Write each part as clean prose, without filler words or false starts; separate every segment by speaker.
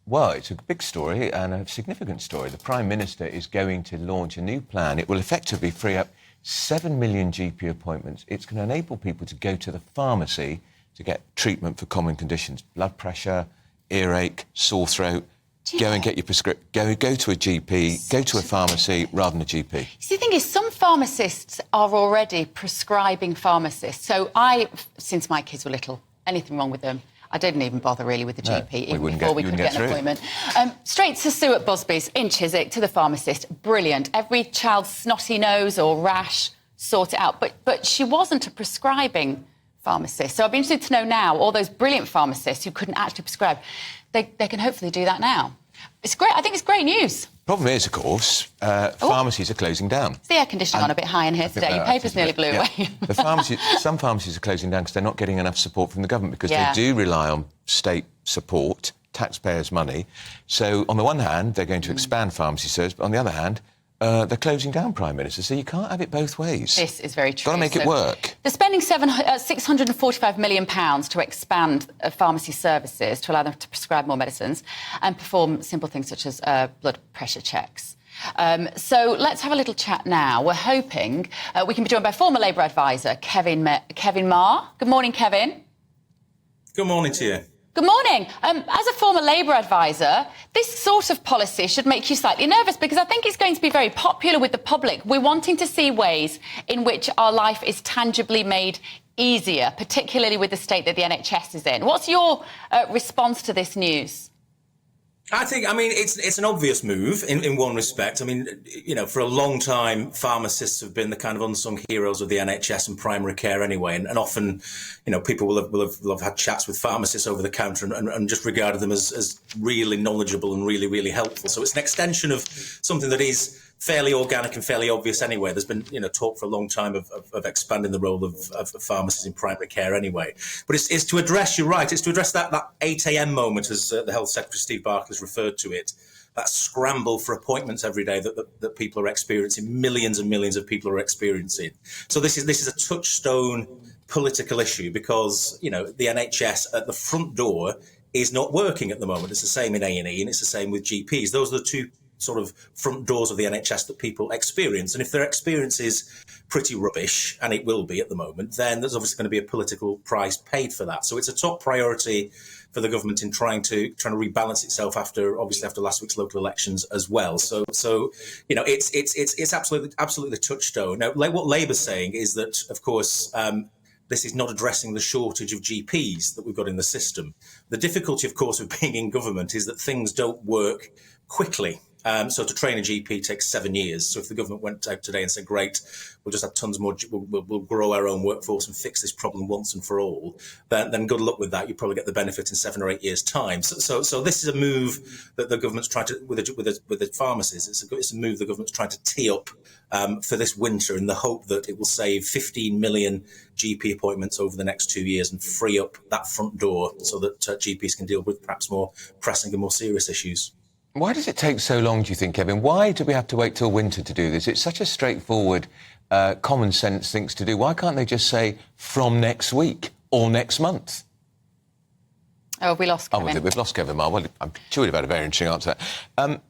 Speaker 1: Well, it's a big story and a significant story. The Prime Minister is going to launch a new plan. It will effectively free up 7 million GP appointments. It's going to enable people to go to the pharmacy to get treatment for common conditions, blood pressure, earache, sore throat. Go and get your prescription. Go to a GP, go to a pharmacy rather than a GP.
Speaker 2: See, the thing is, some pharmacists are already prescribing pharmacists. So since my kids were little, anything wrong with them, I didn't even bother really with the GP, even before we could get an appointment. Straight to Sue at Busby's in Chiswick, to the pharmacist. Brilliant. Every child's snotty nose or rash, sort it out. But she wasn't a prescribing pharmacist. So I'd be interested to know now, all those brilliant pharmacists who couldn't actually prescribe, they can hopefully do that now. It's great. I think it's great news.
Speaker 1: Problem is, of course, pharmacies are closing down.
Speaker 2: Is the air conditioning on a bit high in here today? Your paper's nearly blew away.
Speaker 1: Some pharmacies are closing down because they're not getting enough support from the government, because they do rely on state support, taxpayers' money. So, on the one hand, they're going to expand pharmacy service, but on the other hand, they're closing down, Prime Minister. So you can't have it both ways.
Speaker 2: This is very true.
Speaker 1: Got to make it work.
Speaker 2: They're spending £645 million to expand pharmacy services to allow them to prescribe more medicines and perform simple things such as blood pressure checks. So let's have a little chat now. We're hoping we can be joined by former Labour advisor Kevin Meagher. Good morning, Kevin.
Speaker 3: Good morning to you.
Speaker 2: Good morning. As a former Labour advisor, this sort of policy should make you slightly nervous, because I think it's going to be very popular with the public. We're wanting to see ways in which our life is tangibly made easier, particularly with the state that the NHS is in. What's your response to this news?
Speaker 3: I mean, it's an obvious move in one respect. I mean, for a long time, pharmacists have been the kind of unsung heroes of the NHS and primary care anyway. And often, people will have had chats with pharmacists over the counter and just regarded them as really knowledgeable and really, really helpful. So it's an extension of something that is fairly organic and fairly obvious anyway. There's been, talk for a long time of expanding the role of pharmacists in primary care anyway. But it's to address, you're right, it's to address that 8 a.m. moment, as the Health Secretary Steve Barclay's referred to it, that scramble for appointments every day that people are experiencing, millions and millions of people are experiencing. So this is a touchstone political issue, because, the NHS at the front door is not working at the moment. It's the same in A&E and it's the same with GPs. Those are the two sort of front doors of the NHS that people experience. And if their experience is pretty rubbish, and it will be at the moment, then there's obviously going to be a political price paid for that. So it's a top priority for the government in trying to rebalance itself after last week's local elections as well. So it's absolutely touchstone. Now, what Labour's saying is that, of course, this is not addressing the shortage of GPs that we've got in the system. The difficulty, of course, of being in government is that things don't work quickly. So to train a GP takes 7 years. So if the government went out today and said, great, we'll just have tons more, we'll grow our own workforce and fix this problem once and for all, then good luck with that. You probably get the benefit in 7 or 8 years' time. So this is a move that the government's trying to, with the pharmacies, it's a move the government's trying to tee up for this winter, in the hope that it will save 15 million GP appointments over the next 2 years and free up that front door so that GPs can deal with perhaps more pressing and more serious issues.
Speaker 1: Why does it take so long, do you think, Kevin? Why do we have to wait till winter to do this? It's such a straightforward, common sense things to do. Why can't they just say from next week or next month?
Speaker 2: Oh, have we lost Kevin?
Speaker 1: Oh, we've lost Kevin Meagher. Well, I'm sure you've had a very interesting answer. But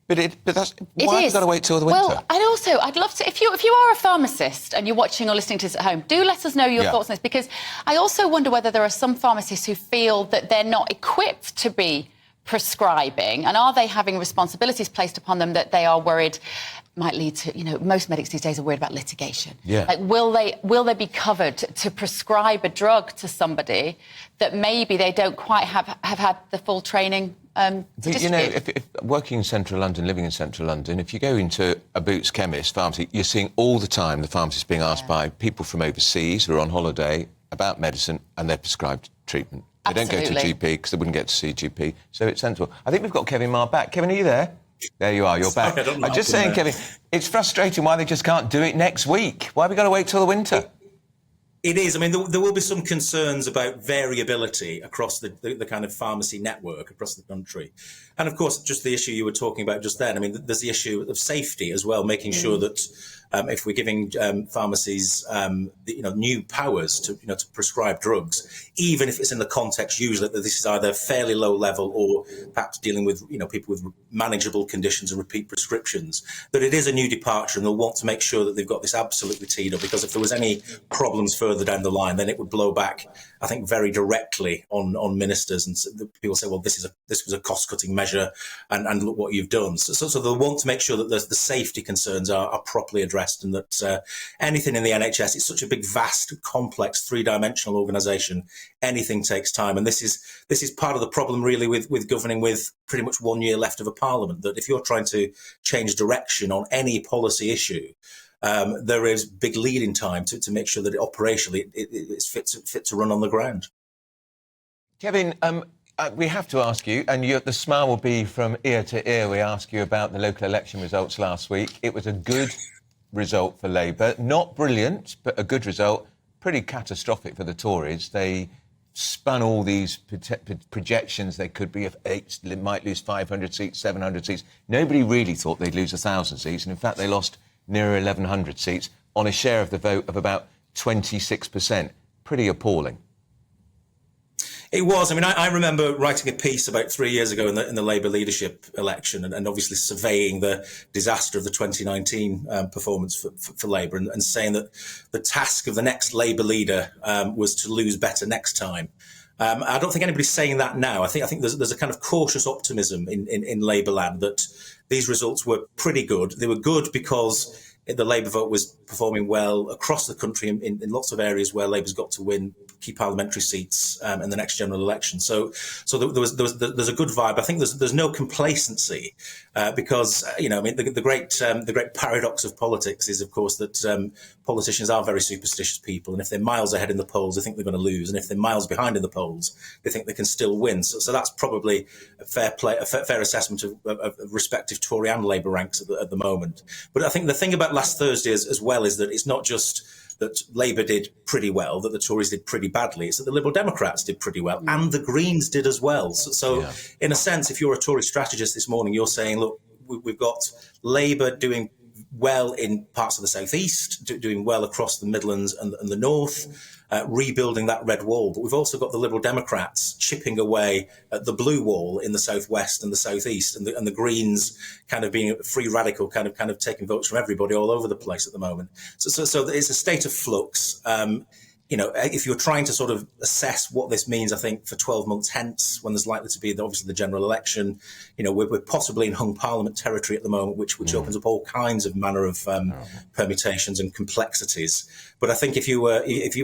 Speaker 1: why have you got to wait till the winter?
Speaker 2: Well, and also, I'd love to, if you are a pharmacist and you're watching or listening to this at home, do let us know your thoughts on this, because I also wonder whether there are some pharmacists who feel that they're not equipped to be prescribing, and are they having responsibilities placed upon them that they are worried might lead to, most medics these days are worried about litigation. Yeah. Like, will they be covered to prescribe a drug to somebody that maybe they don't quite have had the full training to distribute?
Speaker 1: If working in central London, living in central London, if you go into a Boots chemist pharmacy, you're seeing all the time the pharmacist being asked by people from overseas who are on holiday about medicine, and they're prescribed treatment. They don't go to GP because they wouldn't get to see GP, so it's sensible. I think we've got Kevin Meagher back. Kevin, are you there? There you are, you're back. I'm just saying, Kevin, it's frustrating why they just can't do it next week. Why have we got to wait till the winter?
Speaker 3: It is. I mean, there will be some concerns about variability across the kind of pharmacy network across the country. And, of course, just the issue you were talking about just then. I mean, there's the issue of safety as well, making sure that if we're giving pharmacies, new powers to prescribe drugs, even if it's in the context usually that this is either fairly low level or perhaps dealing with people with manageable conditions and repeat prescriptions, that it is a new departure, and they'll want to make sure that they've got this absolutely teed up, because if there was any problems further down the line, then it would blow back, I think, very directly on ministers, and people say, well, this was a cost-cutting measure, and look what you've done. So they'll want to make sure that the safety concerns are properly addressed, and that anything in the NHS, it's such a big, vast, complex, three-dimensional organisation. Anything takes time, and this is part of the problem, really, with governing with pretty much 1 year left of a parliament. That if you're trying to change direction on any policy issue, there is big lead-in time to make sure that operationally it's fit to run on the ground.
Speaker 1: Kevin, we have to ask you, and the smile will be from ear to ear. We ask you about the local election results last week. It was a good result for Labour, not brilliant, but a good result. Pretty catastrophic for the Tories. They spun all these projections. They could be might lose 500 seats, 700 seats. Nobody really thought they'd lose 1,000 seats, and in fact they lost nearer 1,100 seats on a share of the vote of about 26%. Pretty appalling.
Speaker 3: It was. I mean, I remember writing a piece about 3 years ago in the Labour leadership election, and obviously surveying the disaster of the 2019 performance for Labour, and saying that the task of the next Labour leader was to lose better next time. I don't think anybody's saying that now. I think there's a kind of cautious optimism in Labour land that these results were pretty good. They were good because the Labour vote was performing well across the country in lots of areas where Labour's got to win key parliamentary seats in the next general election. So there's a good vibe. I think there's no complacency because the great paradox of politics is, of course, that politicians are very superstitious people, and if they're miles ahead in the polls, they think they're going to lose, and if they're miles behind in the polls, they think they can still win. So that's probably a fair assessment of respective Tory and Labour ranks at the moment. But I think the thing about last Thursday as well is that it's not just that Labour did pretty well, that the Tories did pretty badly. It's that the Liberal Democrats did pretty well, and the Greens did as well. So in a sense, if you're a Tory strategist this morning, you're saying, look, we've got Labour doing well in parts of the southeast, doing well across the Midlands and the north, rebuilding that red wall. But we've also got the Liberal Democrats chipping away at the blue wall in the southwest and the southeast, and the Greens kind of being free radical, kind of taking votes from everybody all over the place at the moment. So it's a state of flux. If you're trying to sort of assess what this means, I think for 12 months hence, when there's likely to be obviously the general election, we're possibly in hung parliament territory at the moment, which opens up all kinds of manner of permutations and complexities. But I think if you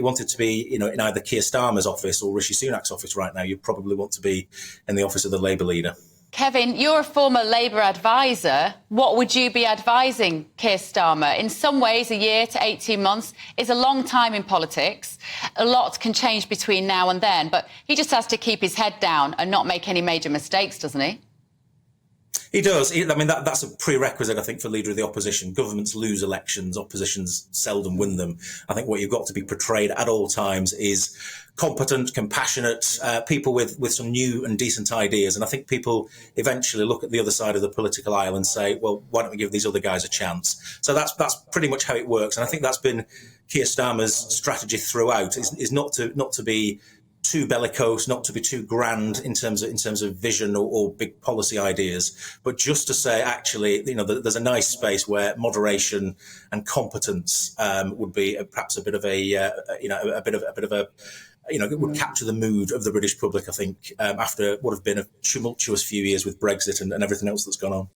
Speaker 3: wanted to be, in either Keir Starmer's office or Rishi Sunak's office right now, you'd probably want to be in the office of the Labour leader.
Speaker 2: Kevin, you're a former Labour advisor. What would you be advising Keir Starmer? In some ways, a year to 18 months is a long time in politics. A lot can change between now and then, but he just has to keep his head down and not make any major mistakes, doesn't he?
Speaker 3: He does. That's a prerequisite, I think, for leader of the opposition. Governments lose elections. Oppositions seldom win them. I think what you've got to be portrayed at all times is competent, compassionate, people with some new and decent ideas. And I think people eventually look at the other side of the political aisle and say, well, why don't we give these other guys a chance? So that's pretty much how it works. And I think that's been Keir Starmer's strategy throughout, is not to be too bellicose, not to be too grand in terms of vision or big policy ideas, but just to say, actually, there's a nice space where moderation and competence would be perhaps a bit of it would capture the mood of the British public, I think, after what have been a tumultuous few years with Brexit and everything else that's gone on.